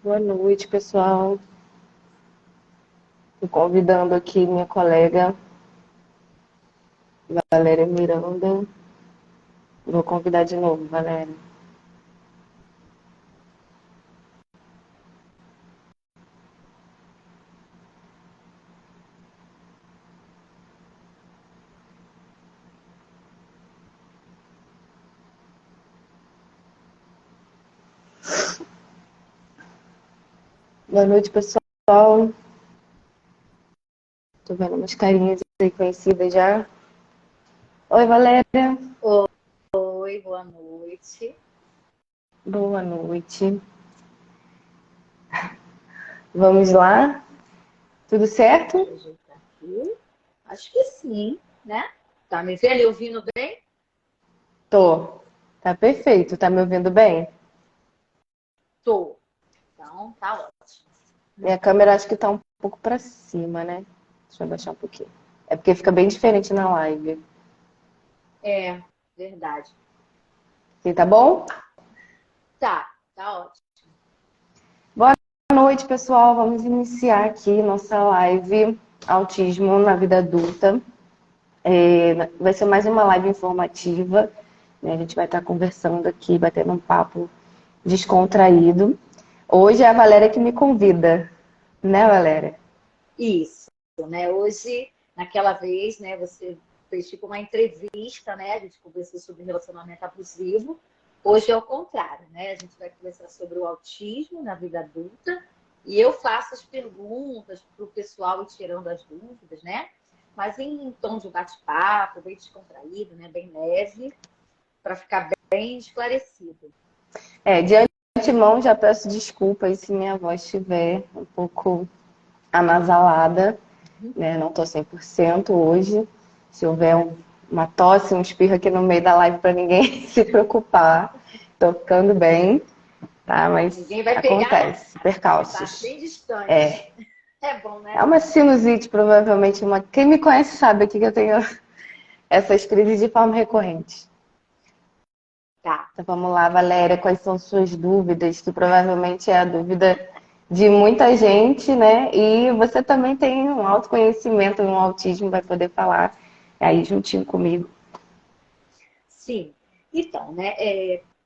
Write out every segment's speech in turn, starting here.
Boa noite, pessoal. Estou convidando aqui minha colega Valéria Miranda. Vou convidar de novo, Valéria. Boa noite, pessoal. Estou vendo umas carinhas aí conhecidas já. Oi, Valéria. Oi, boa noite. Boa noite. Vamos lá? Tudo certo? Deixa eu ajeitar aqui. Acho que sim, né? Tá me vendo e ouvindo bem? Tô. Tá perfeito. Tá me ouvindo bem? Tô. Então, tá ótimo. Minha câmera acho que tá um pouco para cima, né? Deixa eu abaixar um pouquinho. É porque fica bem diferente na live. É, verdade. Sim, tá bom? Tá ótimo. Boa noite, pessoal. Vamos iniciar aqui nossa live Autismo na Vida Adulta. Vai ser mais uma live informativa, né? A gente vai estar conversando aqui, batendo um papo descontraído. Hoje é a Valéria que me convida, né, Valéria? Isso, né? Hoje, naquela vez, né, você fez tipo uma entrevista, né? A gente conversou sobre relacionamento abusivo. Hoje é o contrário, né? A gente vai conversar sobre o autismo na vida adulta e eu faço as perguntas para o pessoal ir tirando as dúvidas, né? Mas em tom de bate-papo, bem descontraído, né? Bem leve, para ficar bem esclarecido. De antemão já peço desculpas se minha voz estiver um pouco anasalada, né? Não estou 100% hoje. Se houver uma tosse, um espirro aqui no meio da live para ninguém se preocupar. Estou ficando bem, tá? Mas Ninguém vai pegar, não. acontece, Vai estar percalços. bem É, distante. É bom, é né? uma sinusite, provavelmente. Quem me conhece sabe aqui que eu tenho essas crises de forma recorrente. Tá. Então vamos lá, Valéria, quais são suas dúvidas? Que provavelmente é a dúvida de muita gente, né? E você também tem um autoconhecimento, um autismo, vai poder falar aí juntinho comigo. Sim. Então, né,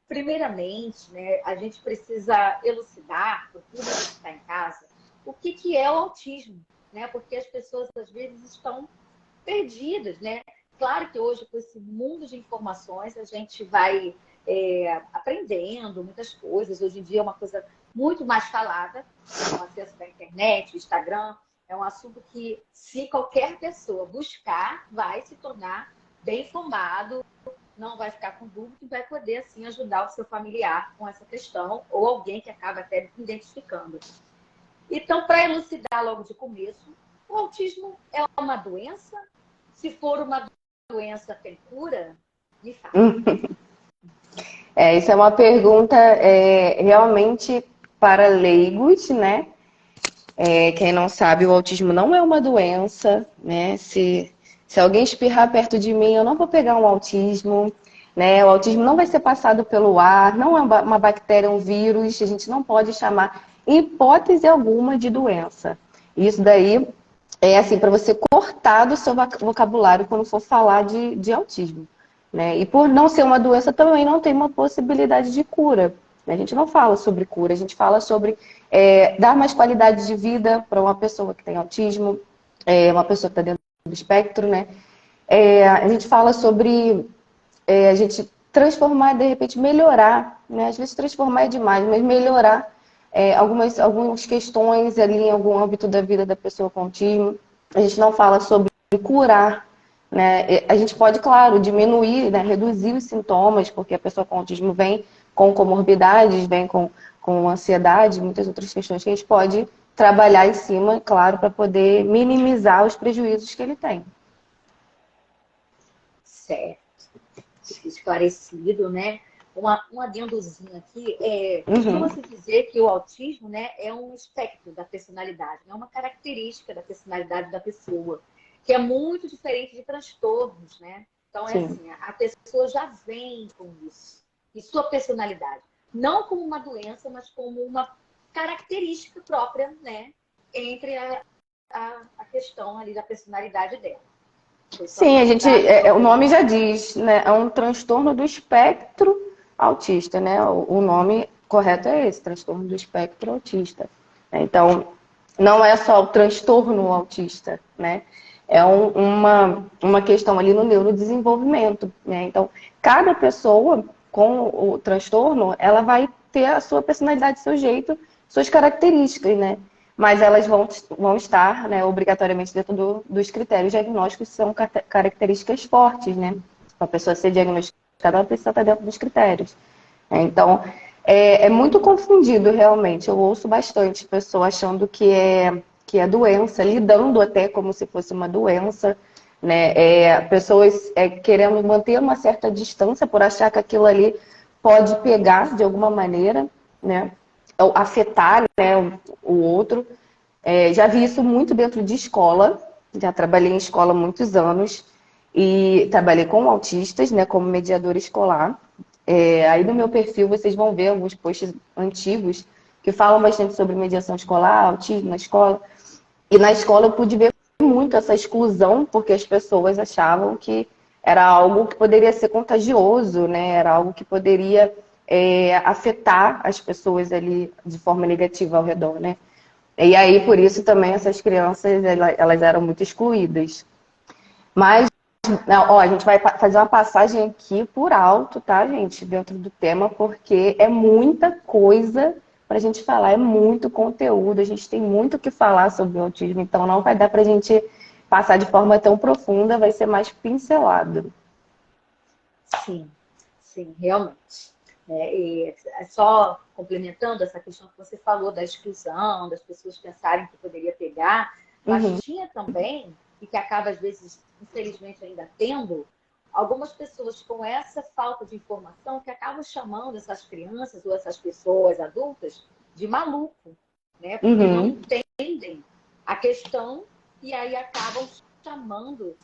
primeiramente, né, a gente precisa elucidar para o público que está em casa o que é o autismo, né? Porque as pessoas às vezes estão perdidas, né? Claro que hoje, com esse mundo de informações, a gente vai aprendendo muitas coisas. Hoje em dia é uma coisa muito mais falada, né? Com o acesso da internet, o Instagram. É um assunto que, se qualquer pessoa buscar, vai se tornar bem informado, não vai ficar com dúvida e vai poder, assim, ajudar o seu familiar com essa questão ou alguém que acaba até identificando. Então, para elucidar logo de começo, o autismo é uma doença? Se for uma doença, tem cura? Me fala. Isso é uma pergunta realmente para leigos, né? Quem não sabe, o autismo não é uma doença, né? Se alguém espirrar perto de mim, eu não vou pegar um autismo, né? O autismo não vai ser passado pelo ar, não é uma bactéria, um vírus, a gente não pode chamar em hipótese alguma de doença. Isso daí é assim, para você cortar do seu vocabulário quando for falar de autismo. Né? E por não ser uma doença, também não tem uma possibilidade de cura. A gente não fala sobre cura, a gente fala sobre dar mais qualidade de vida para uma pessoa que tem autismo, uma pessoa que está dentro do espectro, né? A gente fala sobre a gente transformar, de repente, melhorar, né? Às vezes transformar é demais, mas melhorar algumas questões ali em algum âmbito da vida da pessoa com autismo. A gente não fala sobre curar, né? A gente pode, claro, diminuir, né? Reduzir os sintomas, porque a pessoa com autismo vem com comorbidades, vem com ansiedade, muitas outras questões que a gente pode trabalhar em cima, claro, para poder minimizar os prejuízos que ele tem. Certo. Esclarecido, né? Um adendozinho aqui, Uhum. costuma-se dizer que o autismo, né, é um espectro da personalidade, é uma característica da personalidade da pessoa, que é muito diferente de transtornos, né? Então, é Sim. assim, a pessoa já vem com isso, e sua personalidade, não como uma doença, mas como uma característica própria, né, entre a questão ali da personalidade dela. Sim, o nome já diz, né? É um transtorno do espectro autista, né? O nome correto é esse, transtorno do espectro autista. Então, não é só o transtorno autista, né? É uma questão ali no neurodesenvolvimento, né? Então, cada pessoa com o transtorno, ela vai ter a sua personalidade, seu jeito, suas características, né? Mas elas vão estar, né, obrigatoriamente dentro dos critérios diagnósticos, que são características fortes, né? Para a pessoa ser diagnosticada, ela precisa estar dentro dos critérios. Então, é muito confundido realmente. Eu ouço bastante pessoa achando que é doença, lidando até como se fosse uma doença, né? Pessoas querendo manter uma certa distância por achar que aquilo ali pode pegar de alguma maneira, né? Ou afetar, né, o outro. Já vi isso muito dentro de escola, já trabalhei em escola há muitos anos e trabalhei com autistas, né, como mediadora escolar. Aí no meu perfil vocês vão ver alguns posts antigos que falam bastante sobre mediação escolar, autismo na escola. E na escola eu pude ver muito essa exclusão, porque as pessoas achavam que era algo que poderia ser contagioso, né? Era algo que poderia afetar as pessoas ali de forma negativa ao redor, né? E aí, por isso também, essas crianças, elas eram muito excluídas. Mas, ó, a gente vai fazer uma passagem aqui por alto, tá, gente? Dentro do tema, porque é muita coisa para a gente falar, é muito conteúdo, a gente tem muito o que falar sobre o autismo, então não vai dar para a gente passar de forma tão profunda, vai ser mais pincelado. Sim, sim, realmente. E só complementando essa questão que você falou da exclusão, das pessoas pensarem que poderia pegar, mas tinha também, e que acaba às vezes, infelizmente ainda tendo, algumas pessoas com essa falta de informação que acabam chamando essas crianças ou essas pessoas adultas de maluco, né? Porque não entendem a questão e aí acabam chamando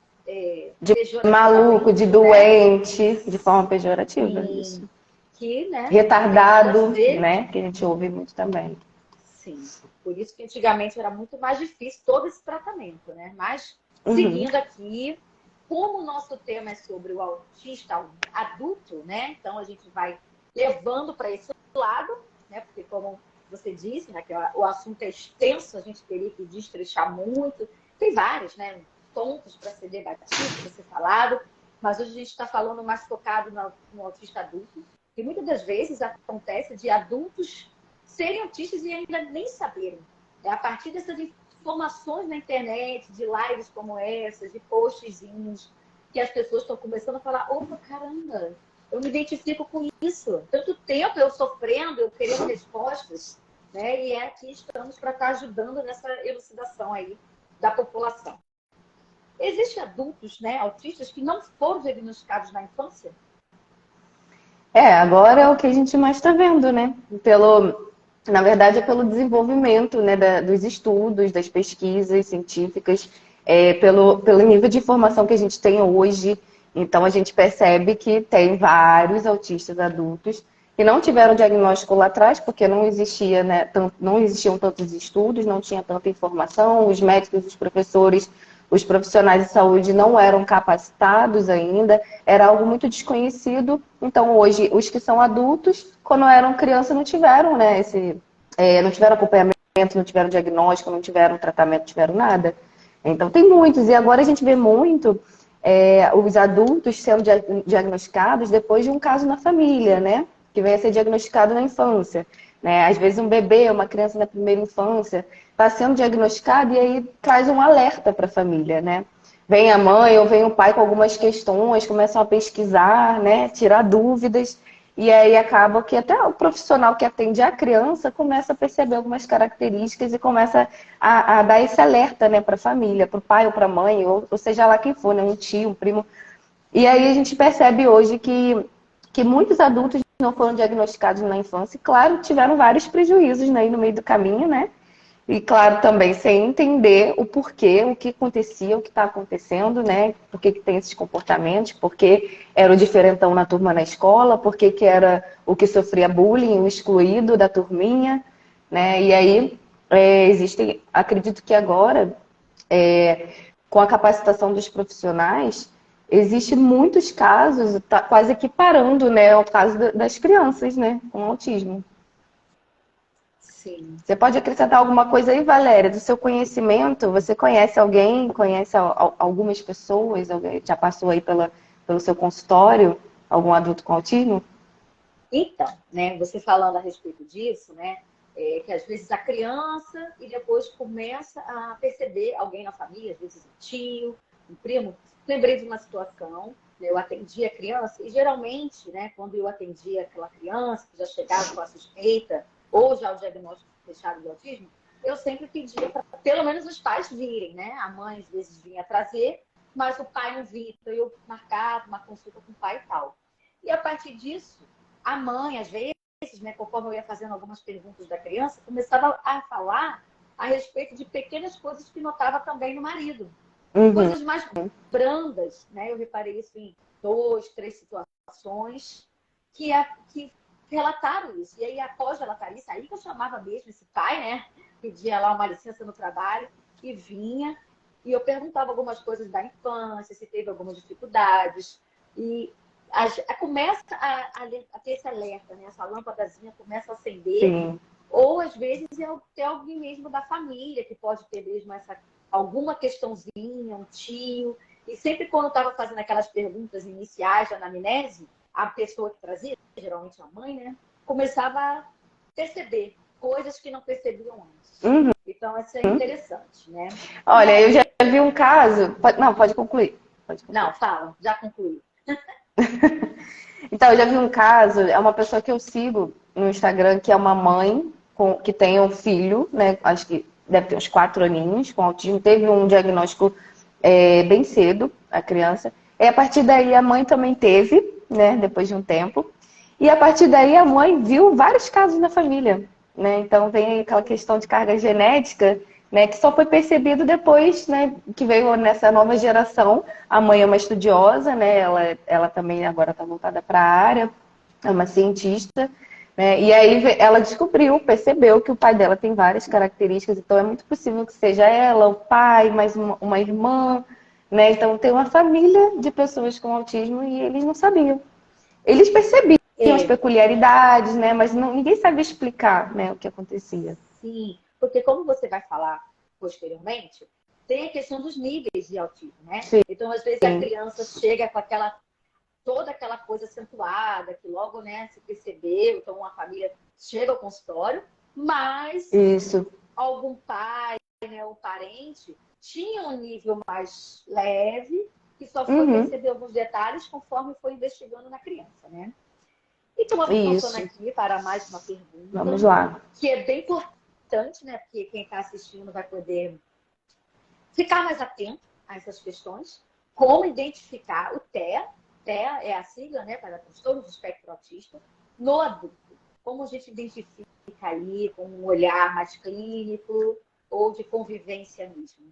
de maluco, de doente, né? De forma pejorativa. Sim, isso. Que, né, retardado, né? Que a gente ouve muito também. Sim, por isso que antigamente era muito mais difícil todo esse tratamento, né? Mas, seguindo aqui, como o nosso tema é sobre o autista adulto, né? Então a gente vai levando para esse lado, né? Porque como você disse, né, que o assunto é extenso, a gente teria que destrechar muito. Tem vários, né, pontos para ser debatido, para ser falado, mas hoje a gente está falando mais focado no autista adulto, que muitas das vezes acontece de adultos serem autistas e ainda nem saberem. A partir dessas informações na internet, de lives como essas, de postzinhos, que as pessoas estão começando a falar, opa, caramba, eu me identifico com isso. Tanto tempo eu sofrendo, eu querendo respostas, né? E aqui estamos para estar ajudando nessa elucidação aí da população. Existem adultos, né, autistas que não foram diagnosticados na infância? Agora é o que a gente mais está vendo, né? Na verdade, é pelo desenvolvimento, né, dos estudos, das pesquisas científicas, pelo nível de informação que a gente tem hoje. Então, a gente percebe que tem vários autistas adultos que não tiveram diagnóstico lá atrás, porque não existia, né, não existiam tantos estudos, não tinha tanta informação, os médicos, os professores, os profissionais de saúde não eram capacitados ainda, era algo muito desconhecido. Então, hoje, os que são adultos, quando eram crianças, não tiveram, né, não tiveram acompanhamento, não tiveram diagnóstico, não tiveram tratamento, não tiveram nada. Então, tem muitos. E agora a gente vê muito os adultos sendo diagnosticados depois de um caso na família, né? Que vem a ser diagnosticado na infância. Né? Às vezes um bebê, uma criança na primeira infância, está sendo diagnosticado e aí traz um alerta para a família, né? Vem a mãe ou vem o pai com algumas questões, começam a pesquisar, né? Tirar dúvidas. E aí acaba que até o profissional que atende a criança começa a perceber algumas características e começa a dar esse alerta, né, para a família, para o pai ou para a mãe, ou seja lá quem for, né, um tio, um primo. E aí a gente percebe hoje que muitos adultos não foram diagnosticados na infância e, claro, tiveram vários prejuízos, né, aí no meio do caminho, né? E, claro, também sem entender o porquê, o que acontecia, o que está acontecendo, né? Por que tem esses comportamentos, por que era o diferentão na turma na escola, por que era o que sofria bullying, o excluído da turminha. né? E aí existem, acredito que agora, com a capacitação dos profissionais, existe muitos casos, tá quase equiparando, né, o caso das crianças, né, com autismo. Sim. Você pode acrescentar alguma coisa aí, Valéria, do seu conhecimento? Você conhece alguém, conhece algumas pessoas, alguém já passou aí pelo seu consultório, algum adulto com autismo? Então, né, você falando a respeito disso, né, que às vezes a criança e depois começa a perceber alguém na família, às vezes um tio, um primo. Lembrei de uma situação, né, eu atendi a criança e geralmente, né, quando eu atendia aquela criança que já chegava com a suspeita ou já o diagnóstico fechado de autismo, eu sempre pedia para pelo menos os pais virem, né? A mãe às vezes vinha trazer, mas o pai não vinha, então eu marcava uma consulta com o pai e tal. E a partir disso, a mãe, às vezes, né, conforme eu ia fazendo algumas perguntas da criança, começava a falar a respeito de pequenas coisas que notava também no marido. Uhum. Coisas mais brandas, né? Eu reparei isso em 2, 3 situações que relataram isso. E aí, após relatar isso, aí que eu chamava mesmo esse pai, né? Pedia lá uma licença no trabalho e vinha. E eu perguntava algumas coisas da infância, se teve algumas dificuldades. E começa a ter esse alerta, né? Essa lâmpadazinha começa a acender. Sim. Ou, às vezes, é alguém mesmo da família que pode ter mesmo alguma questãozinha, um tio. E sempre quando eu estava fazendo aquelas perguntas iniciais da anamnese, a pessoa que trazia, geralmente a mãe, né? Começava a perceber coisas que não percebiam antes. Uhum. Então, isso é interessante, né? Olha, eu já vi um caso... Não, pode concluir. Pode concluir. Não, fala, já concluí. Então, eu já vi um caso, é uma pessoa que eu sigo no Instagram, que é uma mãe que tem um filho, né? Acho que deve ter uns 4 aninhos com autismo. Teve um diagnóstico bem cedo, a criança. E a partir daí a mãe também teve, né? Depois de um tempo. E a partir daí a mãe viu vários casos na família, né? Então vem aquela questão de carga genética, né? Que só foi percebido depois, né? Que veio nessa nova geração. A mãe é uma estudiosa, né? Ela também agora está voltada para a área, é uma cientista, né? E aí ela descobriu, percebeu que o pai dela tem várias características, então é muito possível que seja ela, o pai, mais uma irmã, né? Então tem uma família de pessoas com autismo e eles não sabiam. Eles percebiam as peculiaridades, né? Mas ninguém sabia explicar, né, o que acontecia. Sim, porque como você vai falar posteriormente, tem a questão dos níveis de autismo, né? Sim. Então, às vezes, a criança chega com toda aquela coisa acentuada, que logo, né, se percebeu, então a família chega ao consultório, mas Isso. algum pai, né, ou parente tinha um nível mais leve, que só foi perceber alguns detalhes conforme foi investigando na criança, né? Então, eu estou passando aqui para mais uma pergunta. Vamos lá. Que é bem importante, né? Porque quem está assistindo vai poder ficar mais atento a essas questões. Como identificar o TEA? TEA é a sigla, né? Para transtorno do espectro autista no adulto. Como a gente identifica aí com um olhar mais clínico ou de convivência mesmo?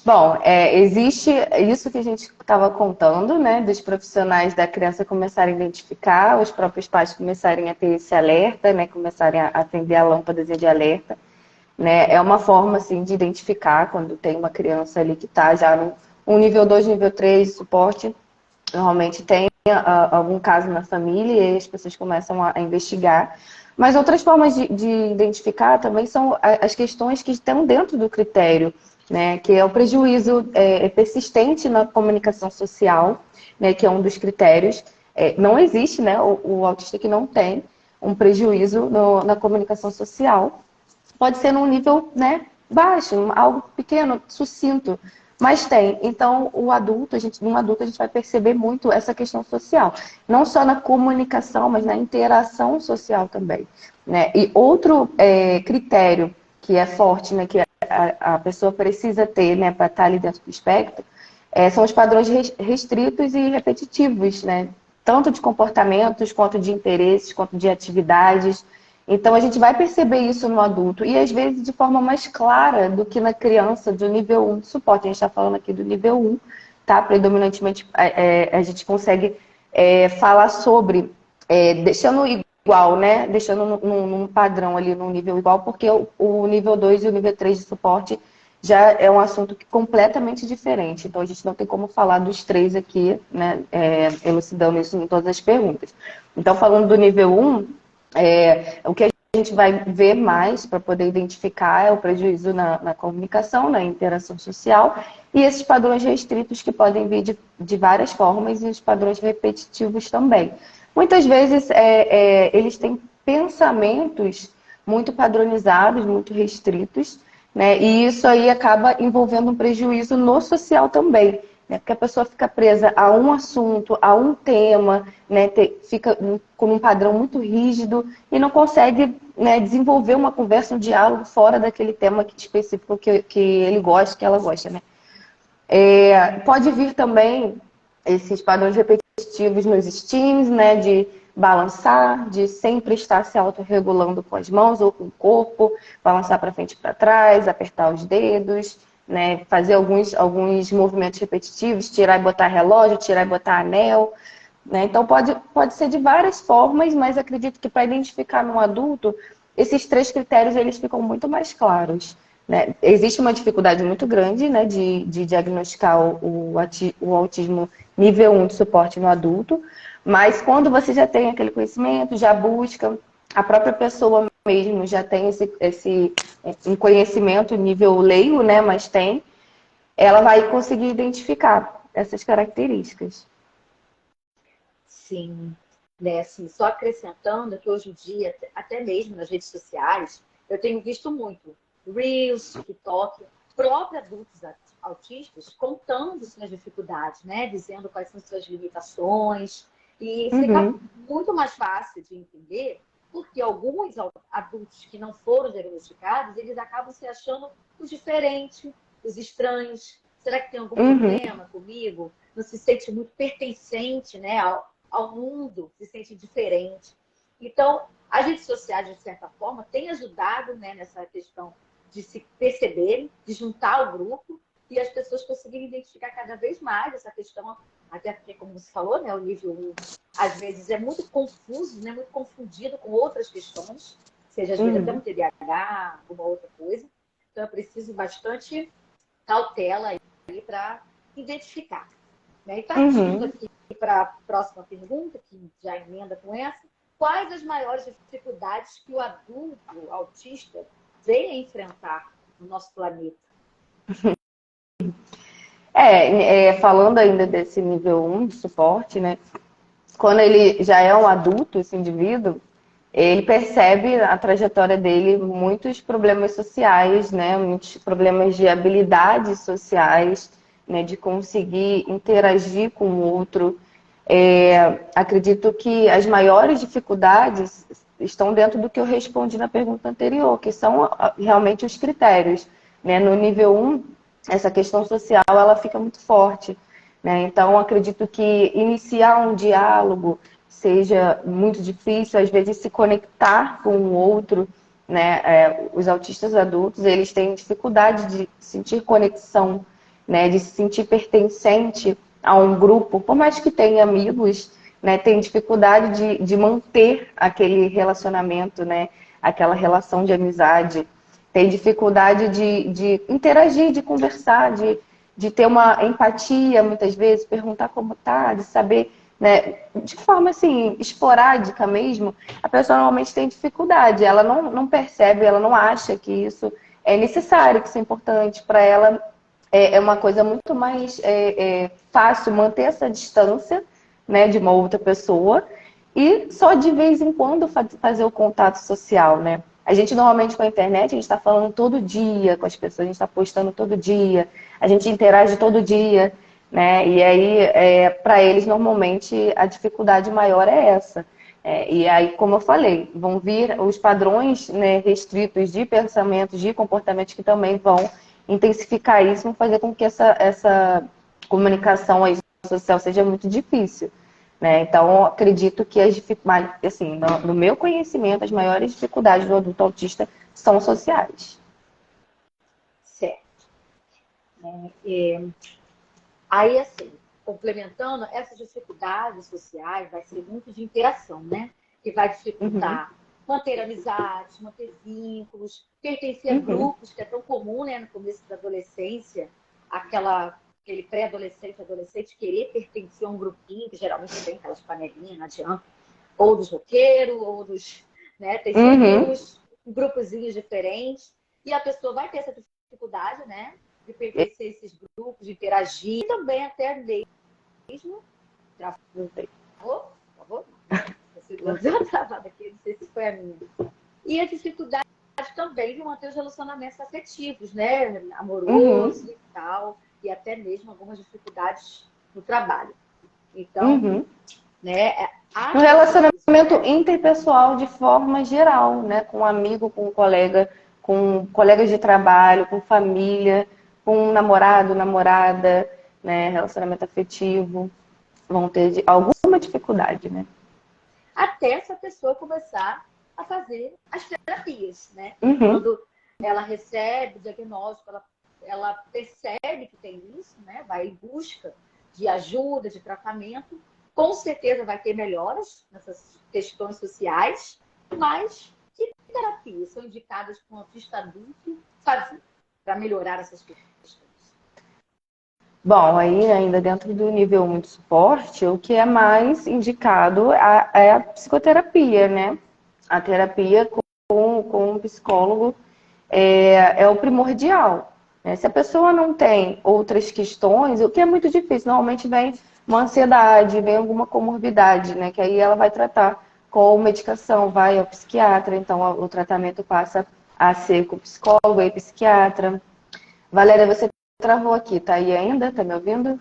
Bom, existe isso que a gente estava contando, né? Dos profissionais da criança começarem a identificar, os próprios pais começarem a ter esse alerta, né? Começarem a acender a lâmpadazinha de alerta, né? É uma forma, assim, de identificar quando tem uma criança ali que está já no nível 2, nível 3 de suporte. Normalmente tem algum caso na família e aí as pessoas começam a investigar. Mas outras formas de identificar também são as questões que estão dentro do critério, né? Que é o prejuízo persistente na comunicação social, né? Que é um dos critérios. Não existe, né? O autista que não tem um prejuízo na comunicação social. Pode ser num nível, né, baixo, algo pequeno, sucinto, mas tem. Então, num adulto a gente vai perceber muito essa questão social. Não só na comunicação, mas na interação social também, né? E outro critério que é forte, né, que a pessoa precisa ter, né, para estar ali dentro do espectro, são os padrões restritos e repetitivos, né? Tanto de comportamentos, quanto de interesses, quanto de atividades. Então, a gente vai perceber isso no adulto, e às vezes de forma mais clara do que na criança do nível 1 de suporte. A gente está falando aqui do nível 1, tá? Predominantemente, a gente consegue falar sobre, deixando igual, né? Deixando num padrão ali, num nível igual, porque o nível 2 e o nível 3 de suporte já é um assunto completamente diferente. Então, a gente não tem como falar dos três aqui, né? Elucidando isso em todas as perguntas. Então, falando do nível um, o que a gente vai ver mais para poder identificar é o prejuízo na comunicação, na interação social, e esses padrões restritos que podem vir de várias formas, e os padrões repetitivos também. Muitas vezes eles têm pensamentos muito padronizados, muito restritos, né? E isso aí acaba envolvendo um prejuízo no social também, né? Porque a pessoa fica presa a um assunto, a um tema, né? Fica com um padrão muito rígido e não consegue, né, desenvolver uma conversa, um diálogo fora daquele tema específico que ele gosta, que ela gosta, né? Pode vir também esses padrões repetitivos nos steams, né, de balançar, de sempre estar se autorregulando com as mãos ou com o corpo, balançar para frente e para trás, apertar os dedos, né, fazer alguns movimentos repetitivos, tirar e botar relógio, tirar e botar anel, né? Então pode ser de várias formas, mas acredito que para identificar no adulto, esses três critérios eles ficam muito mais claros. Né? Existe uma dificuldade muito grande, né, de diagnosticar o autismo nível 1 de suporte no adulto, mas quando você já tem aquele conhecimento, já busca, a própria pessoa mesmo já tem um conhecimento nível leigo, né, mas ela vai conseguir identificar essas características. Sim, né? Assim, só acrescentando que hoje em dia, até mesmo nas redes sociais, eu tenho visto muito Reels, TikTok, próprios adultos autistas contando suas dificuldades, né? Dizendo quais são suas limitações. E fica Uhum, muito mais fácil de entender, porque alguns adultos que não foram diagnosticados, eles acabam se achando os diferentes, os estranhos. Será que tem algum uhum, problema comigo? Não se sente muito pertencente, né, ao mundo, se sente diferente. Então, as redes sociais, de certa forma, têm ajudado, né, nessa questão de se perceberem, de juntar o grupo e as pessoas conseguirem identificar cada vez mais essa questão, até porque, como você falou, né, o nível 1, às vezes, é muito confuso, né, muito confundido com outras questões, seja, às vezes, até um uhum, TDAH, alguma outra coisa. Então, é preciso bastante cautela aí para identificar. Né? E partindo uhum. aqui para a próxima pergunta, que já emenda com essa, quais as maiores dificuldades que o adulto autista vem a enfrentar no nosso planeta? Falando ainda desse nível 1 de suporte, né? Quando ele já é um adulto, esse indivíduo, ele percebe a trajetória dele muitos problemas sociais, né? Muitos problemas de habilidades sociais, né? De conseguir interagir com o outro. Acredito que as maiores dificuldades estão dentro do que eu respondi na pergunta anterior, que são realmente os critérios, né? No nível um, essa questão social ela fica muito forte, né? Então, acredito que iniciar um diálogo seja muito difícil, às vezes se conectar com o outro, né? Os autistas adultos, eles têm dificuldade de sentir conexão, né? De se sentir pertencente a um grupo, por mais que tenha amigos, né? Tem dificuldade de manter aquele relacionamento, né? Aquela relação de amizade. Tem dificuldade de interagir, de conversar, de ter uma empatia, muitas vezes, perguntar como tá, de saber, né, de forma assim, esporádica mesmo, a pessoa normalmente tem dificuldade, ela não percebe, ela não acha que isso é necessário, que isso é importante para ela. É uma coisa muito mais fácil manter essa distância, né, de uma outra pessoa e só de vez em quando fazer o contato social, né? A gente normalmente com a internet, a gente está falando todo dia com as pessoas, a gente está postando todo dia, a gente interage todo dia, né? E aí, para eles, normalmente, a dificuldade maior é essa. E aí, como eu falei, vão vir os padrões, né, restritos de pensamentos, de comportamentos que também vão intensificar isso, vão fazer com que essa comunicação aí social seja muito difícil. Né? Então, acredito que as dificuldades, assim, no meu conhecimento, as maiores dificuldades do adulto autista são sociais. Certo. Aí, assim, complementando, essas dificuldades sociais vai ser muito de interação, né? que vai Uhum. dificultar manter amizades, manter vínculos, pertencer a Uhum. grupos, que é tão comum, né, no começo da adolescência, aquele pré-adolescente, adolescente querer pertencer a um grupinho, que geralmente tem aquelas panelinhas, não adianta, ou dos roqueiros, ou dos, né, tem sempre Uhum. uns grupozinhos diferentes, e a pessoa vai ter essa dificuldade, né, de pertencer a esses grupos, de interagir, e também até mesmo, travou, por favor, deu uma travada aqui, não sei se foi a minha. E a dificuldade também de manter os relacionamentos afetivos, né? Uhum. Amoroso e tal, e até mesmo algumas dificuldades no trabalho. Então, Uhum. né, No às vezes, relacionamento né? interpessoal de forma geral, né? Com um amigo, com um colega, com colegas de trabalho, com família, com um namorado, namorada, né? Relacionamento afetivo, vão ter alguma dificuldade, né? Até essa pessoa começar a fazer as terapias, né? Uhum. Quando ela recebe o diagnóstico, ela percebe que tem isso, né? Vai em busca de ajuda, de tratamento, com certeza vai ter melhoras nessas questões sociais, mas que terapias são indicadas para um autista adulto fazer para melhorar essas questões? Bom, aí ainda dentro do nível muito suporte, o que é mais indicado é a psicoterapia, né? A terapia com um psicólogo é o primordial, né? Se a pessoa não tem outras questões, o que é muito difícil, normalmente vem uma ansiedade, vem alguma comorbidade, né? Que aí ela vai tratar com medicação, vai ao psiquiatra, então o tratamento passa a ser com psicólogo e psiquiatra. Valéria, você travou aqui, tá aí ainda? Tá me ouvindo?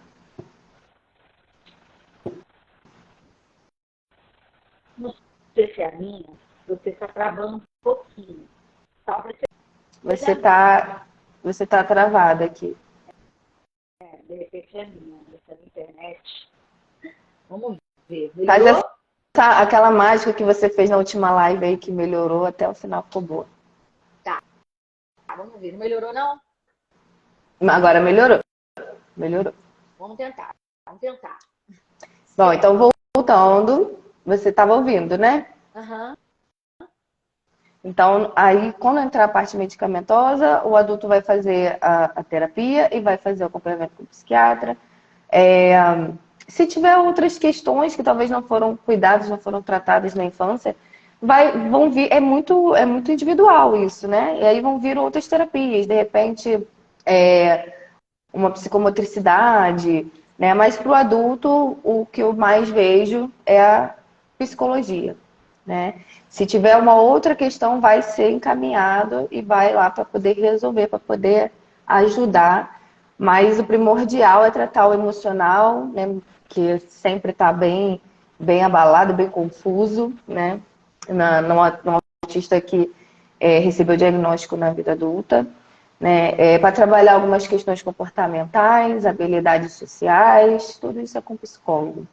Não sei se é a minha, você está travando um pouquinho. Talvez seja Você a minha. tá, você tá travada aqui. De repente é minha, essa internet. Vamos ver. Faz Melhorou? aquela mágica que você fez na última live aí que melhorou até o final, ficou boa. Tá, vamos ver. Não melhorou, não? Agora melhorou. Melhorou. Vamos tentar. Vamos tentar. Bom, Certo. então voltando, você estava ouvindo, né? Aham. Então, aí, quando entrar a parte medicamentosa, o adulto vai fazer a terapia e vai fazer o acompanhamento com o psiquiatra. É, se tiver outras questões que talvez não foram cuidadas, não foram tratadas na infância, vão vir, é muito individual isso, né? E aí vão vir outras terapias, de repente, uma psicomotricidade, né? Mas para o adulto, o que eu mais vejo é a psicologia, né? Se tiver uma outra questão, vai ser encaminhado e vai lá para poder resolver, para poder ajudar. Mas o primordial é tratar o emocional, né? Que sempre está bem abalado, bem confuso, né? No autista que recebeu diagnóstico na vida adulta, né? Para trabalhar algumas questões comportamentais, habilidades sociais, tudo isso é com psicólogo.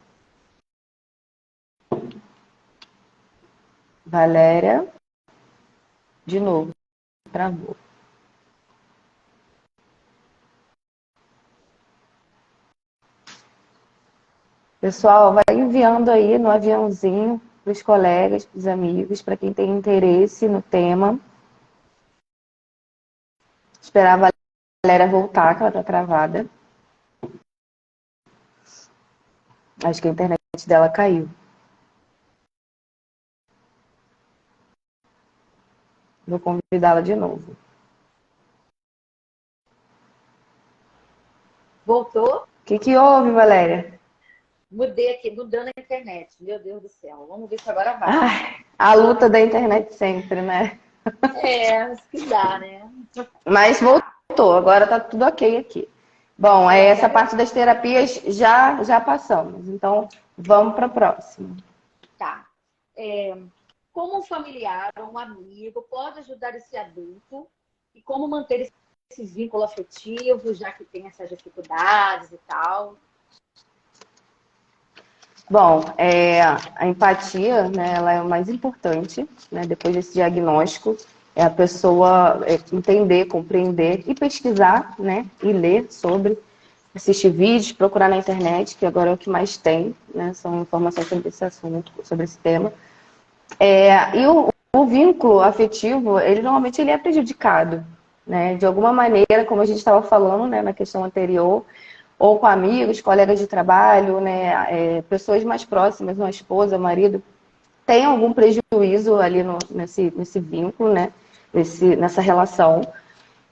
Valéria, de novo, travou. Pessoal, vai enviando aí no aviãozinho para os colegas, para os amigos, para quem tem interesse no tema. Esperar a Valéria voltar, que ela está travada. Acho que a internet dela caiu. Vou convidá-la de novo. Voltou? O que houve, Valéria? Mudei aqui, mudando a internet. Meu Deus do céu. Vamos ver se agora vai. A luta da internet sempre, né? Se quiser, né? Mas Tá. voltou, agora tá tudo ok aqui. Bom, Já essa parte melhorou. das terapias já passamos. Então, vamos para a próxima. Tá. Como um familiar ou um amigo pode ajudar esse adulto e como manter esse vínculo afetivo, já que tem essas dificuldades e tal. Bom, a empatia, né, ela é o mais importante, né, depois desse diagnóstico, é a pessoa entender, compreender e pesquisar, né, e ler sobre, assistir vídeos, procurar na internet, que agora é o que mais tem, né, são informações sobre esse assunto, sobre esse tema. E o vínculo afetivo, ele normalmente ele é prejudicado, né? De alguma maneira, como a gente estava falando, né, na questão anterior, ou com amigos, colegas de trabalho, né, pessoas mais próximas, uma esposa, marido, tem algum prejuízo ali nesse vínculo, né? Nessa relação.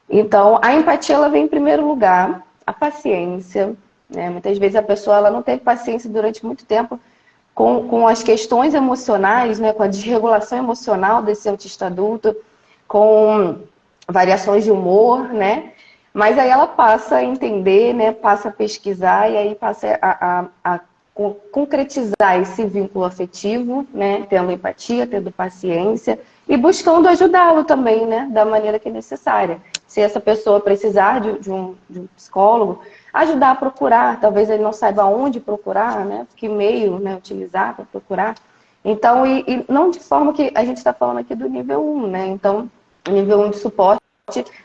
Então, a empatia ela vem em primeiro lugar, a paciência, né? Muitas vezes a pessoa ela não teve paciência durante muito tempo com as questões emocionais, né? Com a desregulação emocional desse autista adulto, com variações de humor, né? Mas aí ela passa a entender, né? Passa a pesquisar e aí passa a concretizar esse vínculo afetivo, né? Tendo empatia, tendo paciência e buscando ajudá-lo também, né? Da maneira que é necessária. Se essa pessoa precisar de um psicólogo, ajudar a procurar. Talvez ele não saiba onde procurar, né? Que meio, né, utilizar para procurar. Então, e não de forma que a gente está falando aqui do nível 1, né? Então, nível 1 de suporte,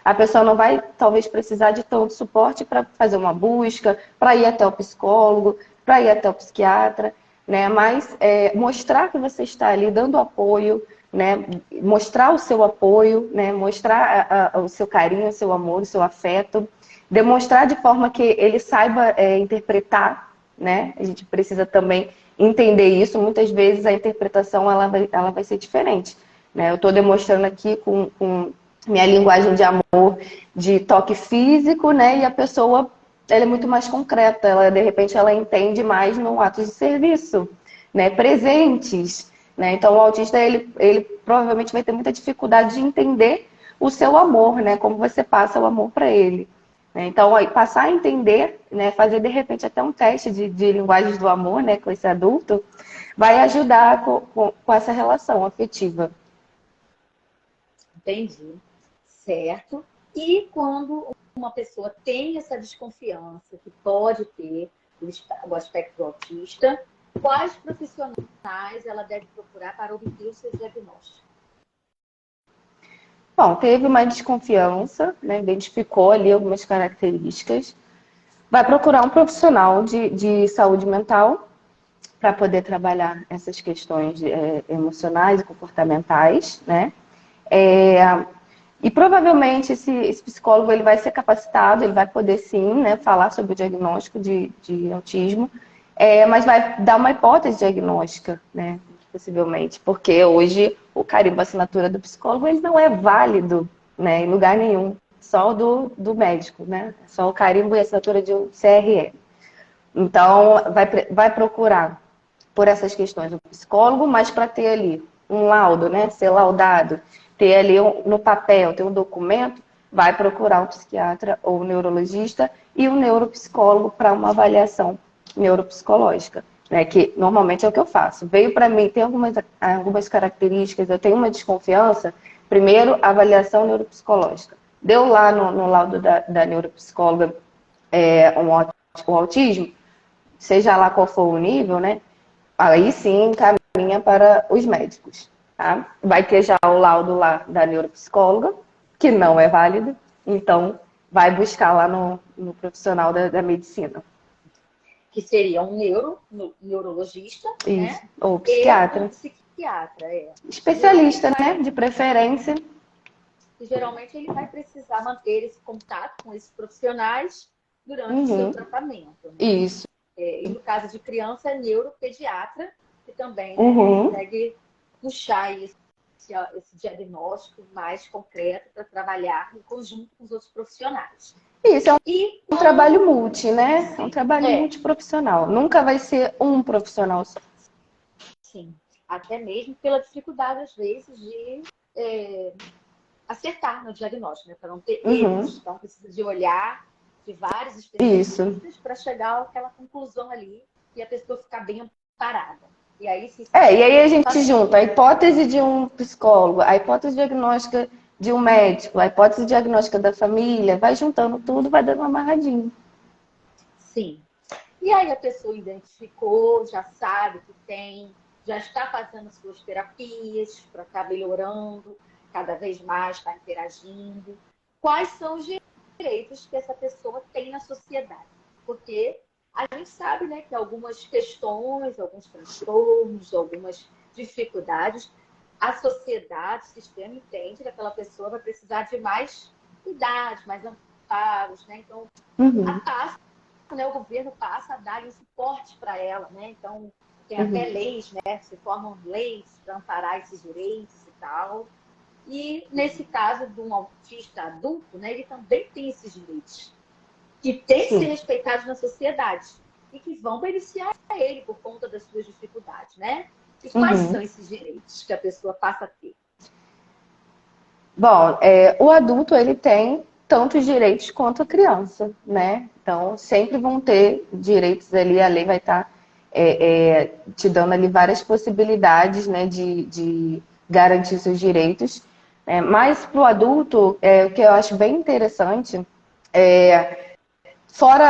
a pessoa não vai, talvez, precisar de tanto suporte para fazer uma busca, para ir até o psicólogo, para ir até o psiquiatra, né? Mas mostrar que você está ali dando apoio, né? Mostrar o seu apoio, né? Mostrar o seu carinho, o seu amor, o seu afeto, demonstrar de forma que ele saiba interpretar, né? A gente precisa também entender isso. Muitas vezes a interpretação ela vai ser diferente, né? Eu estou demonstrando aqui com minha linguagem de amor, de toque físico, né? E a pessoa ela é muito mais concreta. Ela de repente ela entende mais no ato de serviço, né? Presentes, né? Então o autista ele provavelmente vai ter muita dificuldade de entender o seu amor, né? Como você passa o amor para ele. Né? Então, aí, passar a entender, né, fazer de repente até um teste de linguagens do amor, né, com esse adulto, vai ajudar com essa relação afetiva. Entendi. Certo. E quando uma pessoa tem essa desconfiança que pode ter o aspecto autista, quais profissionais ela deve procurar para obter o seu diagnóstico? Bom, teve uma desconfiança, né, identificou ali algumas características, vai procurar um profissional de saúde mental para poder trabalhar essas questões emocionais e comportamentais, né? É, e provavelmente esse psicólogo ele vai ser capacitado, ele vai poder sim, né, falar sobre o diagnóstico de autismo, mas vai dar uma hipótese diagnóstica, né, possivelmente, porque hoje o carimbo assinatura do psicólogo ele não é válido, né, em lugar nenhum, só o do médico, né, só o carimbo e assinatura de um CRE. Então, vai procurar por essas questões do psicólogo, mas para ter ali um laudo, né, ser laudado, ter ali no papel, ter um documento, vai procurar um psiquiatra ou um neurologista e um neuropsicólogo para uma avaliação neuropsicológica, né, que normalmente é o que eu faço. Veio para mim, tem algumas características, eu tenho uma desconfiança, primeiro, avaliação neuropsicológica. Deu lá no laudo da neuropsicóloga um autismo, seja lá qual for o nível, né? Aí sim encaminha para os médicos, tá? Vai ter já o laudo lá da neuropsicóloga, que não é válido, então vai buscar lá no profissional da medicina. Que seria um neurologista, Isso, né? ou E um psiquiatra. psiquiatra, Especialista, né? De preferência. Geralmente ele vai precisar manter esse contato com esses profissionais durante o seu Uhum, tratamento, né? isso. E no caso de criança, é neuropediatra, que também, né, Uhum. consegue puxar esse diagnóstico mais concreto para trabalhar em conjunto com os outros profissionais. Isso, é E um trabalho quando, multi, né? É um sim, trabalho multiprofissional. Nunca vai ser um profissional só. sim, até mesmo pela dificuldade, às vezes, de acertar no diagnóstico, né, para não ter Uhum. erros. Então, precisa de olhar de vários Isso. especialistas para chegar àquela conclusão ali e a pessoa ficar bem amparada. E aí, se E aí a seguir o gente junta a tratamento. hipótese de um psicólogo, a hipótese diagnóstica de um médico, a hipótese diagnóstica da família, vai juntando tudo, vai dando uma amarradinha. Sim. E aí a pessoa identificou, já sabe que tem, já está fazendo suas terapias para estar melhorando, cada vez mais está interagindo. Quais são os direitos que essa pessoa tem na sociedade? Porque a gente sabe, né, que algumas questões, alguns transtornos, algumas dificuldades a sociedade, o sistema entende que aquela pessoa vai precisar de mais idade, mais amparos, né? Então, Uhum, o governo passa a dar um suporte para ela, né? Então, tem até uhum. leis, né? Se formam leis para amparar esses direitos e tal. E, nesse caso de um autista adulto, né, ele também tem esses direitos, que têm que ser Sim. respeitados na sociedade e que vão beneficiar ele por conta das suas dificuldades, né? E quais Uhum. são esses direitos que a pessoa passa a ter? Bom, o adulto ele tem tantos direitos quanto a criança, né? Então, sempre vão ter direitos ali, a lei vai estar te dando ali várias possibilidades, né, de garantir seus direitos. Mas para o adulto, o que eu acho bem interessante fora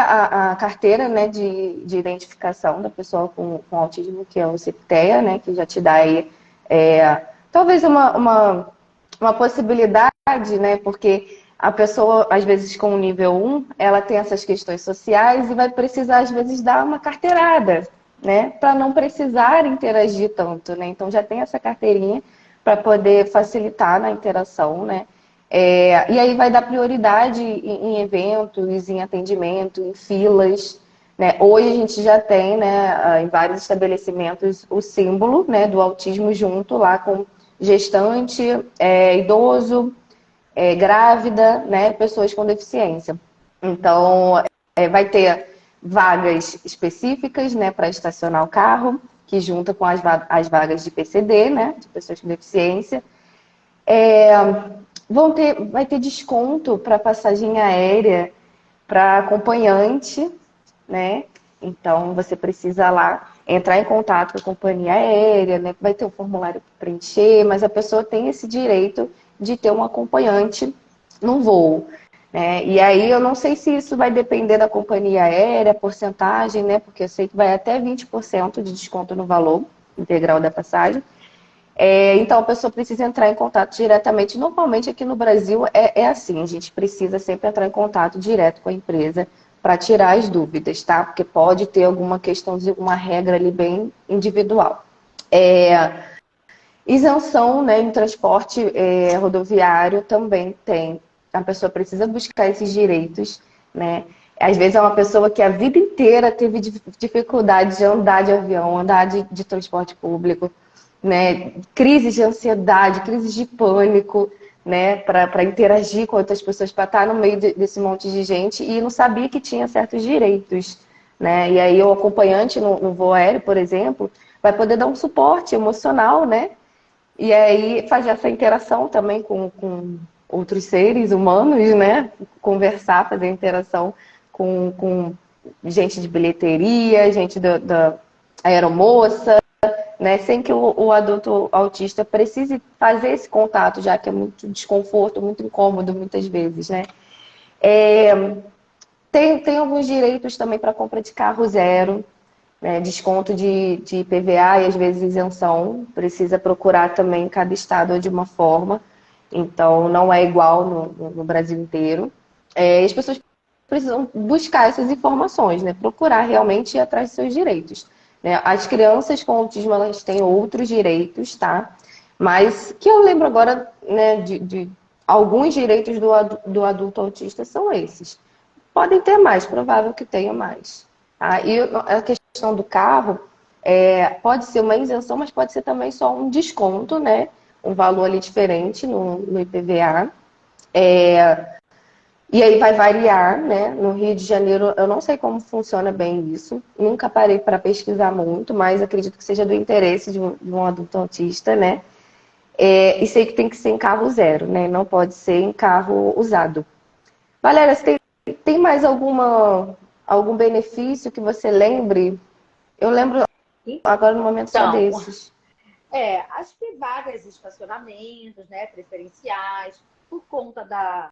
a carteira, né, de identificação da pessoa com autismo, que é o CEPTEA, né, que já te dá aí talvez uma possibilidade, né, porque a pessoa, às vezes, com o nível 1, ela tem essas questões sociais e vai precisar, às vezes, dar uma carteirada, né, para não precisar interagir tanto, né, então já tem essa carteirinha para poder facilitar na interação, né, e aí vai dar prioridade em eventos, em atendimento, em filas. Né? Hoje a gente já tem, né, em vários estabelecimentos, o símbolo, né, do autismo junto lá com gestante, idoso, grávida, né, pessoas com deficiência. Então, vai ter vagas específicas, né, para estacionar o carro, que junta com as vagas de PCD, né, de pessoas com deficiência. É, vai ter desconto para passagem aérea para acompanhante, né? Então você precisa lá entrar em contato com a companhia aérea, né? Vai ter um formulário para preencher, mas a pessoa tem esse direito de ter um acompanhante no voo. Né? E aí eu não sei se isso vai depender da companhia aérea, porcentagem, né? Porque eu sei que vai até 20% de desconto no valor integral da passagem. Então, a pessoa precisa entrar em contato diretamente. Normalmente, aqui no Brasil, é assim: a gente precisa sempre entrar em contato direto com a empresa para tirar as dúvidas, tá? Porque pode ter alguma questão de uma regra ali bem individual. Isenção, né, em transporte rodoviário também tem. A pessoa precisa buscar esses direitos, né? Às vezes é uma pessoa que a vida inteira teve dificuldade de andar de avião, andar de transporte público, né? Crises de ansiedade, crises de pânico, né? Para interagir com outras pessoas, para estar no meio desse monte de gente e não sabia que tinha certos direitos, né? E aí o acompanhante no voo aéreo, por exemplo, vai poder dar um suporte emocional, né? E aí fazer essa interação também com outros seres humanos, né? Conversar, fazer interação com gente de bilheteria, gente da aeromoça, né? Sem que o adulto autista precise fazer esse contato, já que é muito desconforto, muito incômodo muitas vezes, né? Tem alguns direitos também para compra de carro zero, né? Desconto de IPVA e às vezes isenção. Precisa procurar também em cada estado de uma forma. Então, não é igual no Brasil inteiro. As pessoas precisam buscar essas informações, né? Procurar realmente ir atrás dos seus direitos. Né? As crianças com autismo, elas têm outros direitos, tá? Mas que eu lembro agora, né, de alguns direitos do adulto autista são esses. Podem ter mais, provável que tenha mais. Tá? E a questão do carro pode ser uma isenção, mas pode ser também só um desconto, né? Um valor ali diferente no IPVA. E aí vai variar, né? No Rio de Janeiro, eu não sei como funciona bem isso. Nunca parei para pesquisar muito, mas acredito que seja do interesse de um adulto autista, né? E sei que tem que ser em carro zero, né? Não pode ser em carro usado. Valéria, você tem mais algum benefício que você lembre? Eu lembro agora no momento só Então, desses. acho que vagas de estacionamentos, né, preferenciais, por conta da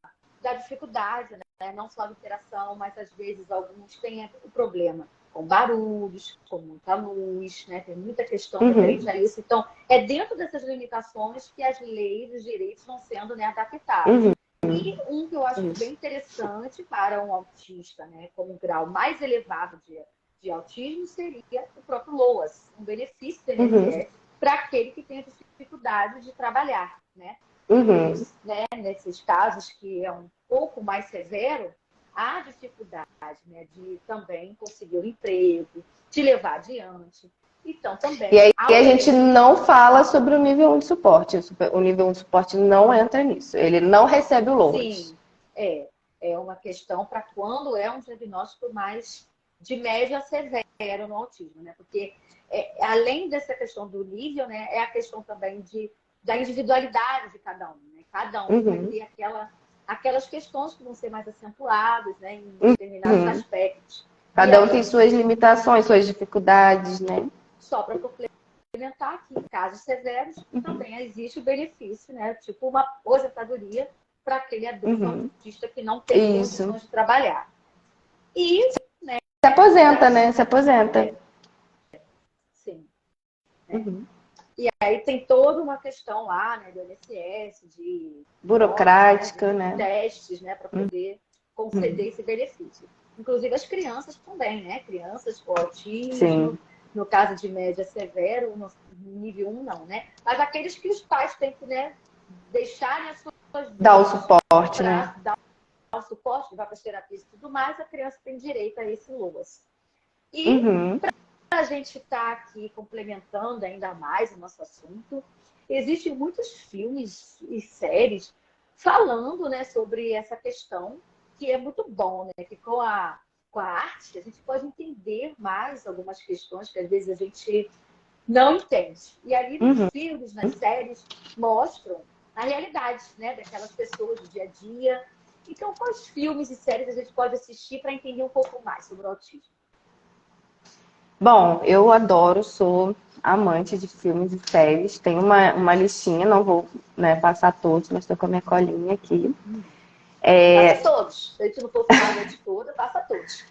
dificuldade, né, não só de interação, mas às vezes alguns têm o problema com barulhos, com muita luz, né, tem muita questão referente Uhum, a isso. Então, é dentro dessas limitações que as leis e os direitos vão sendo, né, adaptados. uhum, E um que eu acho bem isso. interessante para um autista, né, com um grau mais elevado de autismo, seria o próprio LOAS, um benefício do Uhum, INSS para aquele que tem dificuldade de trabalhar, né? Uhum. Né? Nesses casos que é um pouco mais severo, há dificuldade, né, de também conseguir um emprego, de levar adiante. Então, E também, aí ao a gente não fala sobre o nível 1 de suporte. O nível 1 de suporte não entra nisso. Ele não recebe o load. sim, é uma questão para quando é um diagnóstico mais de média severa no autismo, né? Porque além dessa questão do nível, né, é a questão também da individualidade de cada um, né? Cada um vai Uhum. ter aquelas questões que vão ser mais acentuadas, né, em determinados Uhum. aspectos. E Cada um tem aí, suas limitações, suas dificuldades, né? só para complementar que em casos severos também existe o benefício, né? Tipo uma aposentadoria para aquele adulto Uhum. autista que não tem Isso. condições de trabalhar. E, Se aposenta, das, né? Se aposenta. sim, né? Uhum. E aí tem toda uma questão lá, né, do INSS, de notas, né, Burocrática, de né? testes, né, para poder conceder esse benefício. Inclusive as crianças também, né? Crianças com autismo, Sim. no caso de média severo, no nível 1 não, né? Mas aqueles que os pais têm que, né, deixarem as suas Dá o vidas suporte, né? para dar o suporte, vai para as terapias e tudo mais, a criança tem direito a esse LOAS. E Uhum. a gente está aqui complementando ainda mais o nosso assunto, existem muitos filmes e séries falando, né, sobre essa questão, que é muito bom, né? Que com a arte a gente pode entender mais algumas questões que às vezes a gente não entende. E ali nos Uhum. filmes, nas séries, mostram a realidade, né, daquelas pessoas do dia a dia. Então, quais filmes e séries a gente pode assistir para entender um pouco mais sobre o autismo? Bom, eu adoro, sou amante de filmes e séries. Tem uma listinha, não vou, né, passar todos, mas estou com a minha colinha aqui. Passa todos. Se a gente não for ficar a noite toda, passa todos.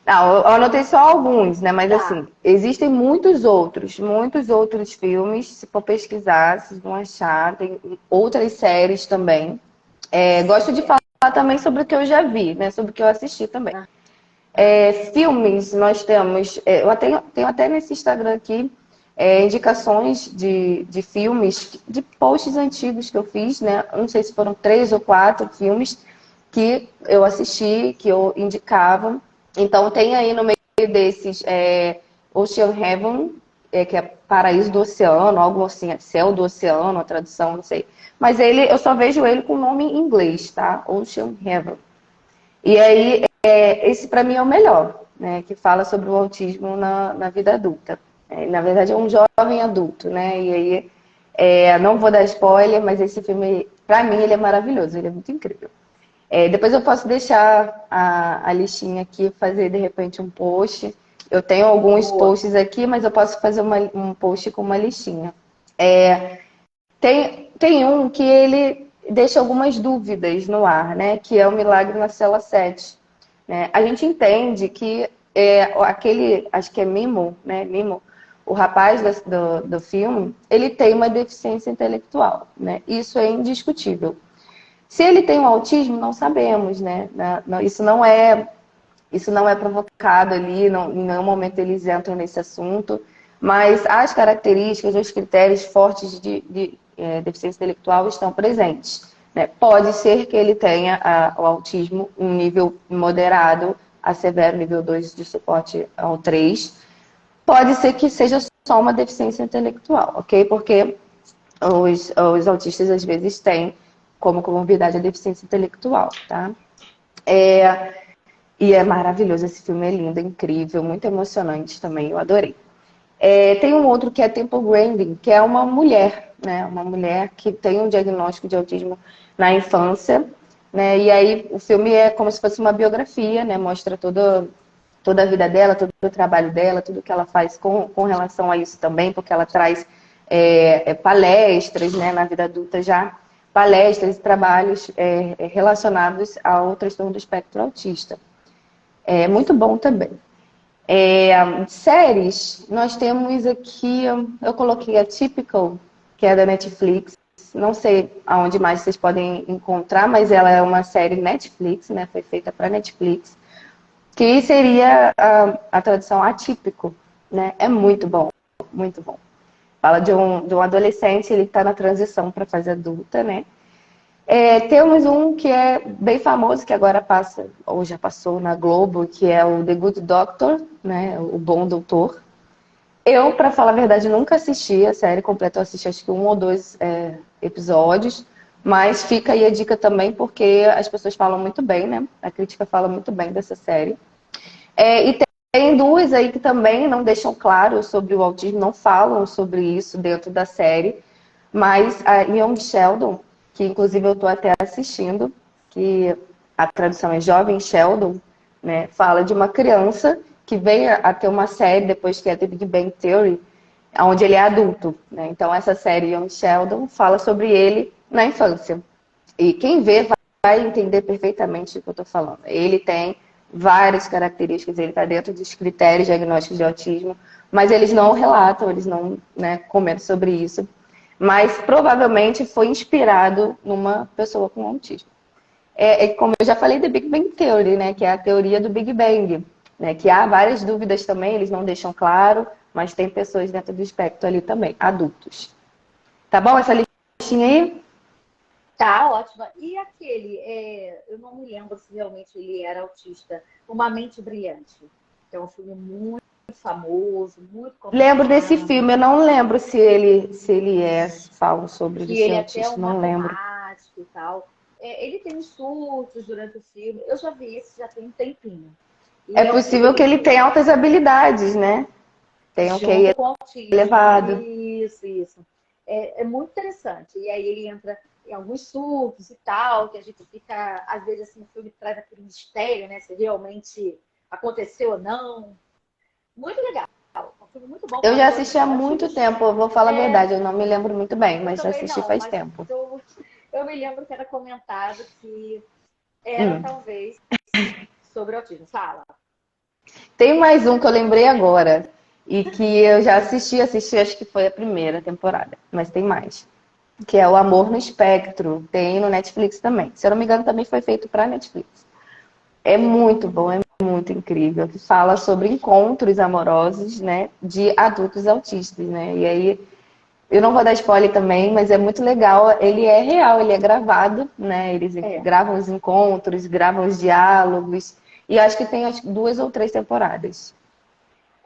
Não, eu anotei só alguns, né? Mas assim, Tá. existem muitos outros filmes. Se for pesquisar, vocês vão achar. Tem outras séries também. Gosto de falar também sobre o que eu já vi, né? Sobre o que eu assisti também. Filmes, nós temos. Tenho até nesse Instagram aqui indicações de filmes, de posts antigos que eu fiz, né? Não sei se foram 3 ou 4 filmes que eu assisti, que eu indicava. Então, tem aí no meio desses Ocean Heaven, que é Paraíso do Oceano, algo assim, Céu do Oceano, a tradução, não sei. Mas eu só vejo ele com o nome em inglês, tá? Ocean Heaven. E aí, esse para mim é o melhor, né? Que fala sobre o autismo na vida adulta. Na verdade, é um jovem adulto, né? E aí, não vou dar spoiler, mas esse filme, para mim, ele é maravilhoso, ele é muito incrível. Depois eu posso deixar a listinha aqui, fazer de repente um post. Eu tenho alguns Boa. posts aqui, mas eu posso fazer um post com uma listinha. Tem um que ele deixa algumas dúvidas no ar, né? Que é o Milagre na Cela 7. Né? A gente entende que acho que é Mimo, né? Mimo, o rapaz do filme, ele tem uma deficiência intelectual, né? Isso é indiscutível. Se ele tem um autismo, não sabemos, né? Isso não é provocado ali, não, em nenhum momento eles entram nesse assunto, mas as características, os critérios fortes de deficiência intelectual estão presentes. Né? Pode ser que ele tenha o autismo em nível moderado a severo, nível 2 de suporte ao 3. Pode ser que seja só uma deficiência intelectual, ok? Porque os autistas às vezes têm como comorbidade a deficiência intelectual, tá? E é maravilhoso, esse filme é lindo, é incrível, muito emocionante também, eu adorei. Tem um outro que é Temple Grandin, que é uma mulher, né? Uma mulher que tem um diagnóstico de autismo na infância, né? E aí o filme é como se fosse uma biografia, né? Mostra toda a vida dela, todo o trabalho dela, tudo que ela faz com relação a isso também, porque ela traz palestras, né? Na vida adulta já, palestras e trabalhos relacionados ao transtorno do espectro autista. É muito bom também. Séries, nós temos aqui, eu coloquei a Typical, que é da Netflix. Não sei aonde mais vocês podem encontrar, mas ela é uma série Netflix, né? Foi feita para Netflix, que seria a tradução atípico, né? É muito bom, muito bom. Fala de um adolescente, ele está na transição para a fase adulta, né? Temos um que é bem famoso, que agora passa, ou já passou na Globo, que é o The Good Doctor, né? O Bom Doutor. Eu, para falar a verdade, nunca assisti a série completa, eu assisti acho que um ou dois episódios, mas fica aí a dica também, porque as pessoas falam muito bem, né? A crítica fala muito bem dessa série. E tem duas aí que também não deixam claro sobre o autismo, não falam sobre isso dentro da série, mas a Young Sheldon, que inclusive eu estou até assistindo, que a tradução é Jovem Sheldon, né? Fala de uma criança que veio a ter uma série depois que é The Big Bang Theory, onde ele é adulto, né? Então essa série Young Sheldon fala sobre ele na infância. E quem vê vai entender perfeitamente o que eu estou falando. Ele tem várias características, ele está dentro dos critérios diagnósticos de autismo, mas eles não relatam, eles não, né, comentam sobre isso. Mas provavelmente foi inspirado numa pessoa com autismo. Como eu já falei, The Big Bang Theory, né, que é a teoria do Big Bang, né, que há várias dúvidas também, eles não deixam claro, mas tem pessoas dentro do espectro ali também, adultos. Tá bom essa listinha aí? Tá ótima. E aquele, eu não me lembro se realmente ele era autista, Uma Mente Brilhante. Que é um filme muito famoso, muito Lembro desse comentado. filme, eu não lembro se ele falam sobre ele Que ser ele é até autista, um não lembro. matemático e tal. Ele tem uns surtos durante o filme. Eu já vi esse já tem um tempinho. É E é um possível que filme ele tenha altas habilidades, né? Tem um QI junto com o autismo. elevado. Isso. É muito interessante. E aí ele entra em alguns surtos e tal, que a gente fica, às vezes, assim, o filme traz aquele mistério, né? Se realmente aconteceu ou não. Muito legal. É um filme muito bom Eu para já atores assisti há muito ótimos. tempo, eu vou falar a verdade, eu não me lembro muito bem, Eu mas já também assisti não, faz mas tempo. eu me lembro que era comentado que era Hum. talvez sobre autismo. Fala. Tem mais um que eu lembrei agora, e que eu já assisti, acho que foi a primeira temporada, mas tem mais. Que é o Amor no Espectro, tem no Netflix também. Se eu não me engano, também foi feito para Netflix. É muito bom, é muito incrível, que fala sobre encontros amorosos, né, de adultos autistas, né? E aí, eu não vou dar spoiler também, mas é muito legal. Ele é real, ele é gravado, né? Eles É. gravam os encontros, gravam os diálogos. E acho que tem duas ou três temporadas.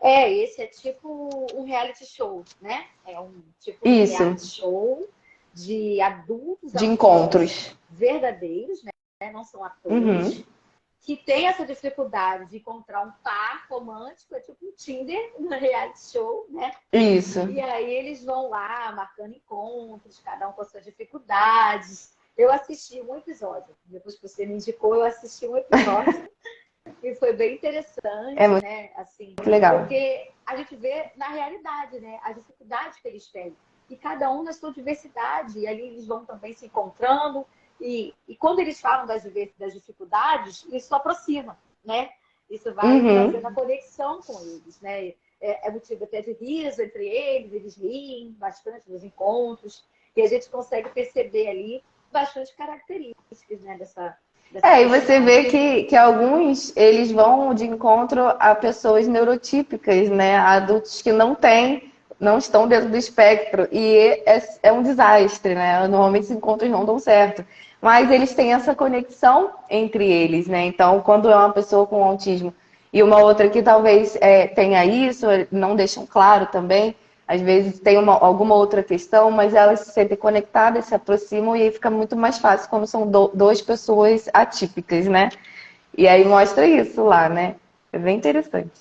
Esse é tipo um reality show, né? É um tipo de Isso, reality show de adultos de autistas encontros. verdadeiros, né? Não são Uhum. atores, que tem essa dificuldade de encontrar um par romântico, é tipo um Tinder no reality show, né? Isso. E aí eles vão lá marcando encontros, cada um com as suas dificuldades. Eu assisti um episódio, depois que você me indicou, eu assisti um episódio e foi bem É interessante, muito né? Assim, legal. porque a gente vê na realidade, né? As dificuldades que eles têm. E cada um na sua diversidade. E ali eles vão também se encontrando. E quando eles falam das dificuldades, isso aproxima, né? Isso vai Uhum. fazendo a conexão com eles, né? É motivo até de riso entre eles riem bastante nos encontros. E a gente consegue perceber ali bastante características, né, dessa E você questão. vê que alguns, eles vão de encontro a pessoas neurotípicas, né? A adultos que não estão dentro do espectro. E é um desastre, né? Normalmente os encontros não dão certo. Mas eles têm essa conexão entre eles, né? Então, quando é uma pessoa com autismo e uma outra que talvez tenha isso, não deixam claro também, às vezes tem alguma outra questão, mas elas se sentem conectadas, se aproximam e aí fica muito mais fácil quando são duas pessoas atípicas, né? E aí mostra isso lá, né? É bem interessante.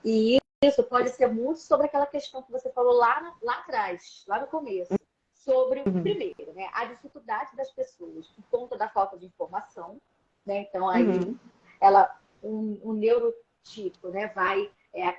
E isso pode ser muito sobre aquela questão que você falou lá atrás, lá no começo. Sobre, Uhum. primeiro, né, a dificuldade das pessoas por conta da falta de informação. Né? Então, aí, Uhum. um neurotipo, né, vai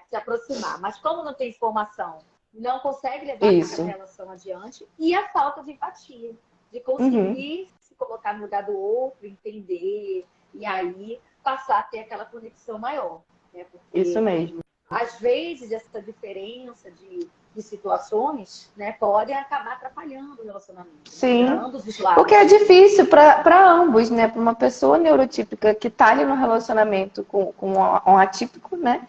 se aproximar. Mas como não tem informação, não consegue levar aquela Isso. relação adiante. E a falta de empatia, de Uhum. conseguir se colocar no lugar do outro, entender, e aí passar a ter aquela conexão maior. Né? Isso Porque mesmo. às vezes, essa diferença de situações, né, pode acabar atrapalhando o relacionamento, né, para Sim. ambos os Porque é lados. difícil para ambos, né? Para uma pessoa neurotípica que está ali no relacionamento com um atípico, né?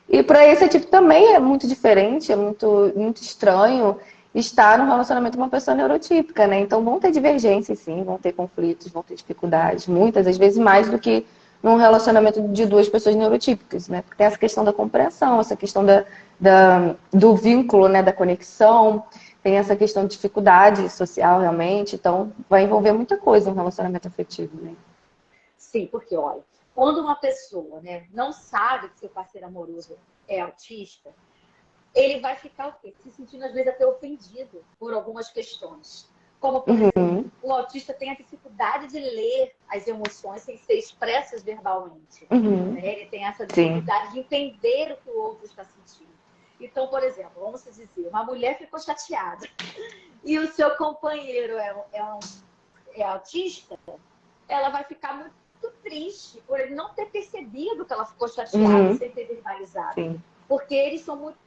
E para esse tipo também é muito diferente, é muito, muito estranho. está no relacionamento com uma pessoa neurotípica, né? Então vão ter divergências, sim, vão ter conflitos, vão ter dificuldades, muitas, às vezes mais do que num relacionamento de duas pessoas neurotípicas, né? Porque tem essa questão da compreensão, essa questão do vínculo, né? Da conexão, tem essa questão de dificuldade social, realmente. Então vai envolver muita coisa um relacionamento afetivo, né? Sim, porque, olha, quando uma pessoa, né, não sabe que seu parceiro amoroso é autista, ele vai ficar o quê? Se sentindo, às vezes, até ofendido por algumas questões. Como, por exemplo, o autista tem a dificuldade de ler as emoções sem ser expressas verbalmente. Uhum. Né? Ele tem essa Sim. dificuldade de entender o que o outro está sentindo. Então, por exemplo, vamos dizer, uma mulher ficou chateada e o seu companheiro é autista, ela vai ficar muito triste por ele não ter percebido que ela ficou chateada sem ter verbalizado. Sim. Porque eles são muito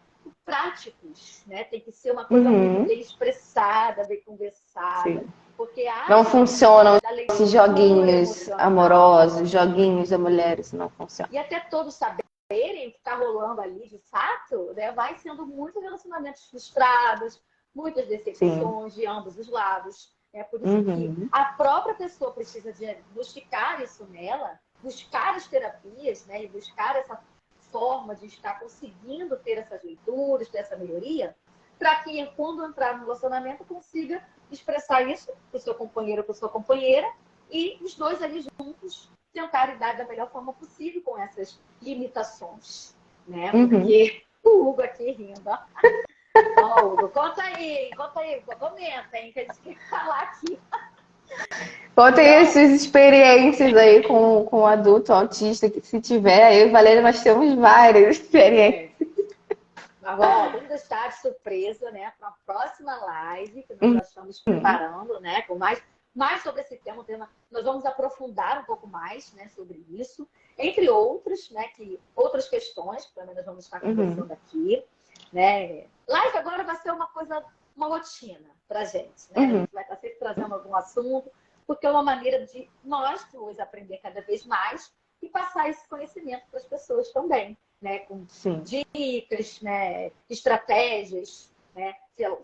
práticos, né? Tem que ser uma coisa muito bem expressada, bem conversada. Sim. Porque não funcionam esses joguinhos emocional, amorosos, joguinhos de mulheres, não funcionam. e até todos saberem o que está rolando ali de fato, né? Vai sendo muitos relacionamentos frustrados, muitas decepções de ambos os lados. É por isso que a própria pessoa precisa diagnosticar isso nela, buscar as terapias, né? E buscar essa forma de estar conseguindo ter essas leituras, ter essa melhoria, para que quando entrar no relacionamento consiga expressar isso para o seu companheiro ou para a sua companheira e os dois ali juntos tentarem dar da melhor forma possível com essas limitações, né? Porque o Hugo aqui rindo, ó. Ó, Hugo, conta aí, comenta, hein, que a gente quer falar aqui. Contem essas experiências aí com o adulto autista, que se tiver, eu e Valéria, nós temos várias experiências. Agora, vamos deixar de surpresa, né, para a próxima live que nós já estamos preparando, né, com mais sobre esse tema, nós vamos aprofundar um pouco mais, né, sobre isso, entre outros, né, outras questões que também nós vamos estar conversando aqui, né. Live agora vai ser uma rotina para a gente, né, a gente vai estar sempre trazendo algum assunto, porque é uma maneira de nós dois aprender cada vez mais e passar esse conhecimento para as pessoas também, né, com dicas, né, estratégias, né.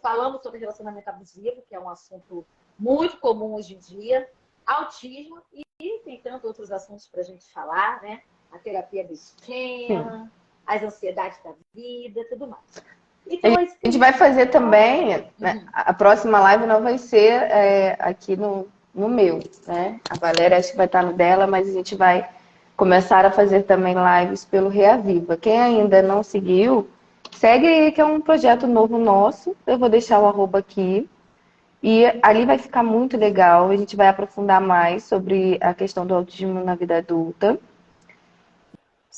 Falamos sobre relacionamento abusivo, que é um assunto muito comum hoje em dia, autismo e tem tantos outros assuntos para a gente falar, né? A terapia do esquema, as ansiedades da vida, tudo mais. Então, a gente vai fazer também, né, a próxima live não vai ser aqui no meu, né? A Valéria acho que vai estar no dela, mas a gente vai começar a fazer também lives pelo Reaviva. Quem ainda não seguiu, segue aí, que é um projeto novo nosso. Eu vou deixar o arroba aqui. E ali vai ficar muito legal. A gente vai aprofundar mais sobre a questão do autismo na vida adulta.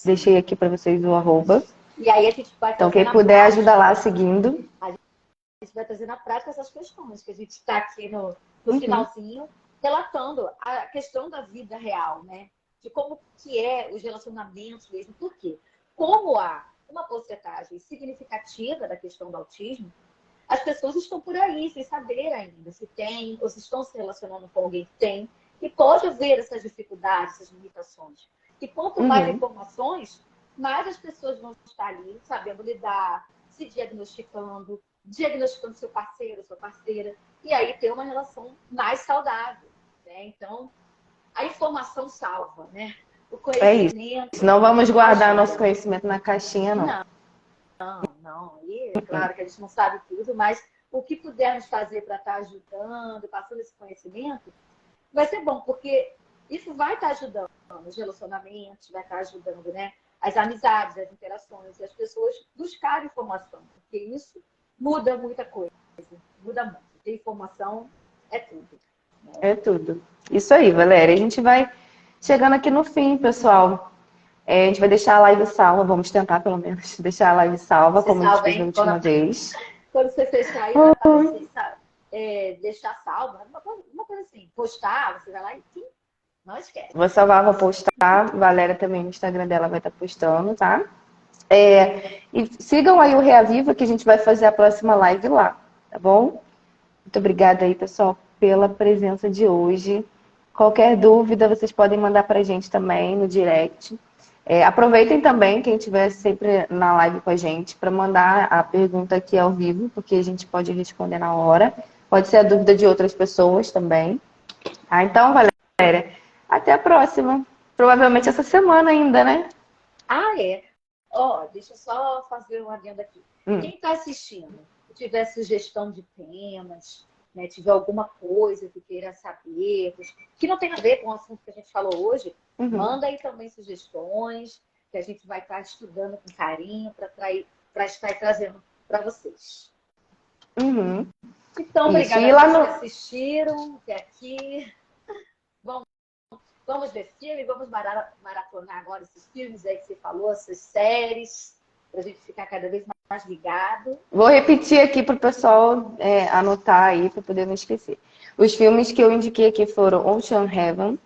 Deixei aqui para vocês o arroba. E aí a gente vai então, quem puder prática, ajuda lá seguindo. A gente vai trazer na prática essas questões, que a gente está aqui no finalzinho, relatando a questão da vida real, né? De como que é os relacionamentos mesmo. Por quê? Como há uma porcentagem significativa da questão do autismo, as pessoas estão por aí sem saber ainda se tem ou se estão se relacionando com alguém que tem, e pode haver essas dificuldades, essas limitações. E quanto mais informações, mais as pessoas vão estar ali sabendo lidar, se diagnosticando seu parceiro, sua parceira, e aí ter uma relação mais saudável, né? Então, a informação salva, né? O conhecimento... É isso. Não vamos guardar nosso conhecimento na caixinha, não. Não. E é claro que a gente não sabe tudo, mas o que pudermos fazer para estar ajudando, passando esse conhecimento, vai ser bom, porque isso vai estar ajudando os relacionamentos, vai estar ajudando, né, as amizades, as interações, e as pessoas buscarem informação, porque isso muda muita coisa, muda muito. Ter informação é tudo. Né? É tudo. Isso aí, Valéria. A gente vai chegando aqui no fim, pessoal. A gente vai deixar a live salva, vamos tentar pelo menos deixar a live salva, como a gente fez na última vez. Quando você fechar aí, vai aparecer, sabe? Deixar salva, uma coisa assim, postar, você vai lá e não esquece. Vou salvar, vou postar. Valéria também no Instagram dela vai estar postando, tá? E sigam aí o Reaviva, que a gente vai fazer a próxima live lá, tá bom? Muito obrigada aí, pessoal, pela presença de hoje. Qualquer dúvida, vocês podem mandar pra gente também no direct. Aproveitem também, quem estiver sempre na live com a gente, para mandar a pergunta aqui ao vivo, porque a gente pode responder na hora. Pode ser a dúvida de outras pessoas também. Então, Valéria, até a próxima. Provavelmente essa semana ainda, né? Ah, é. Ó, deixa eu só fazer um adendo aqui. Quem está assistindo, se tiver sugestão de temas, né, tiver alguma coisa que queira saber, que não tem a ver com o assunto que a gente falou hoje, manda aí também sugestões, que a gente vai estar estudando com carinho para estar trazendo para vocês. Então, obrigada a todos que assistiram até aqui. Vamos ver filme, vamos maratonar agora esses filmes aí que você falou, essas séries, para a gente ficar cada vez mais ligado. Vou repetir aqui para o pessoal anotar aí, para poder não esquecer. Os filmes que eu indiquei aqui foram Ocean Heaven,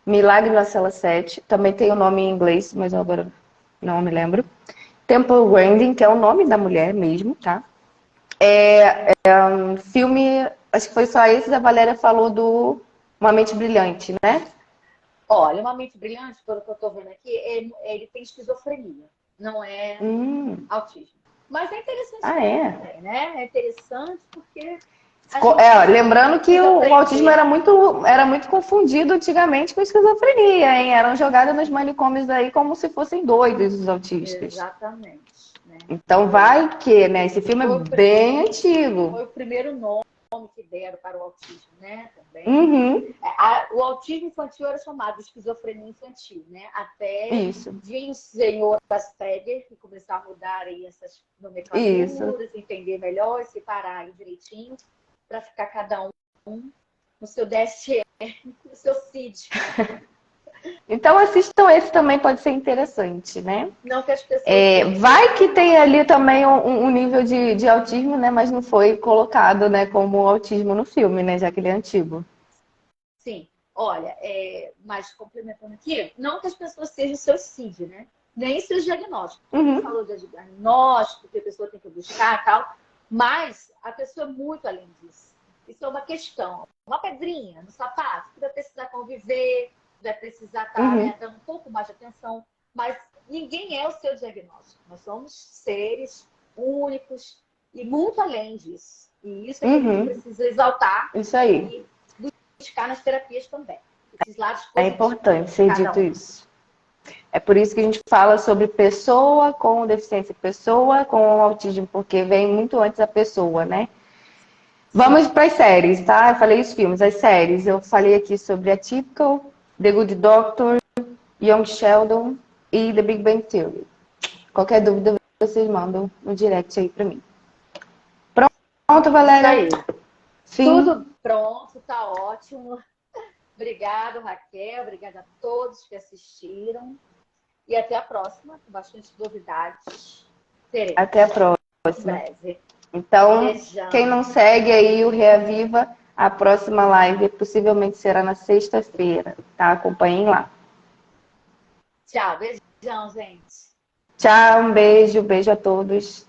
Milagre na Cela 7, também tem o nome em inglês, mas eu agora não me lembro. Temple Grandin, que é o nome da mulher mesmo, tá? Um filme, acho que foi só esse, a Valéria falou do Uma Mente Brilhante, né? Olha, Uma Mente Brilhante, pelo que eu estou vendo aqui, ele tem esquizofrenia, não é autismo. Mas é interessante também, né? É interessante porque... lembrando que o autismo era muito confundido antigamente com esquizofrenia, hein? Eram jogados nos manicômios aí como se fossem doidos os autistas. Exatamente. Né? Então vai que, né? Esse filme é bem antigo. Foi o primeiro nome que deram para o autismo, né? Também. O autismo infantil era chamado de esquizofrenia infantil, né? Até vir o senhor Asperger, que começou a mudar aí essas nomenclaturas, entender melhor, separar aí direitinho, para ficar cada um no seu DSM, no seu CID. Então assistam esse também, pode ser interessante, né? Não que as pessoas... vai que tem ali também um nível de autismo, né? Mas não foi colocado, né, como autismo no filme, né? Já que ele é antigo. Sim. Olha, mas complementando aqui, não que as pessoas sejam seus CID, né? Nem seus diagnósticos. Você falou de diagnóstico, que a pessoa tem que buscar e tal, mas a pessoa é muito além disso. Isso é uma questão, uma pedrinha no sapato, que vai precisar conviver, vai precisar estar dando um pouco mais de atenção, mas ninguém é o seu diagnóstico. Nós somos seres únicos e muito além disso. E isso é que a gente precisa exaltar e buscar nas terapias também. Esses lados é importante ser dito isso. É por isso que a gente fala sobre pessoa com deficiência, pessoa com autismo, porque vem muito antes a pessoa, né? Vamos para as séries, tá? Eu falei os filmes, as séries. Eu falei aqui sobre Atypical, The Good Doctor, Young Sheldon e The Big Bang Theory. Qualquer dúvida, vocês mandam no direct aí para mim. Pronto, Valéria? Isso aí. Tudo pronto, tá ótimo. Obrigada, Raquel. Obrigada a todos que assistiram. E até a próxima, com bastante novidades. Teremos. Até a próxima. Breve. Então, Beijão. Quem não segue aí o Reaviva, a próxima live possivelmente será na sexta-feira, tá? Acompanhem lá. Tchau, beijão, gente. Tchau, um beijo a todos.